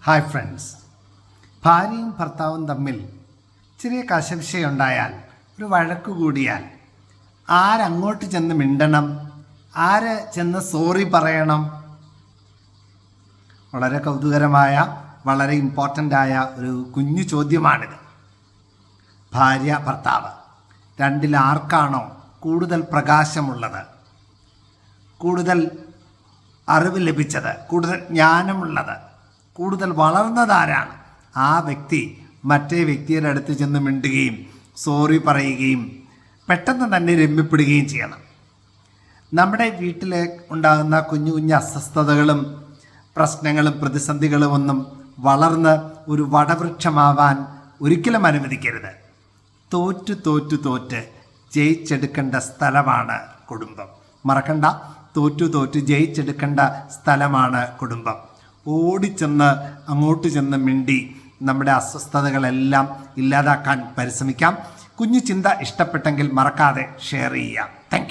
Hi friends, ഭാര്യയും ഭർത്താവും തമ്മിൽ ചെറിയ കശവിശയുണ്ടായാൽ, ഒരു വഴക്ക് കൂടിയാൽ ആരങ്ങോട്ട് ചെന്ന് മിണ്ടണം, ആര് ചെന്ന് സോറി പറയണം? വളരെ കൗതുകരമായ, വളരെ ഇമ്പോർട്ടൻ്റായ ഒരു കുഞ്ഞു ചോദ്യമാണിത്. ഭാര്യ ഭർത്താവ് രണ്ടിൽ ആർക്കാണോ കൂടുതൽ പ്രകാശമുള്ളത്, കൂടുതൽ അറിവ് ലഭിച്ചത്, കൂടുതൽ ജ്ഞാനമുള്ളത്, കൂടുതൽ വളർന്നതാരാണ്, ആ വ്യക്തി മറ്റേ വ്യക്തിയുടെ അടുത്ത് ചെന്ന് മിണ്ടുകയും സോറി പറയുകയും പെട്ടെന്ന് തന്നെ രമ്യപ്പെടുകയും ചെയ്യണം. നമ്മുടെ വീട്ടിൽ ഉണ്ടാകുന്ന കുഞ്ഞു കുഞ്ഞു അസ്വസ്ഥതകളും പ്രശ്നങ്ങളും പ്രതിസന്ധികളും ഒന്നും വളർന്ന് ഒരു വടവൃക്ഷമാവാൻ ഒരിക്കലും അനുവദിക്കരുത്. തോറ്റ് ജയിച്ചെടുക്കേണ്ട സ്ഥലമാണ് കുടുംബം. മറക്കണ്ട, തോറ്റ് ജയിച്ചെടുക്കേണ്ട സ്ഥലമാണ് കുടുംബം. ഓടിച്ചെന്ന് അങ്ങോട്ട് ചെന്ന് മിണ്ടി നമ്മുടെ അസ്വസ്ഥതകളെല്ലാം ഇല്ലാതാക്കാൻ പരിശ്രമിക്കാം. കുഞ്ഞു ചിന്ത ഇഷ്ടപ്പെട്ടെങ്കിൽ മറക്കാതെ ഷെയർ ചെയ്യാം. Thank you.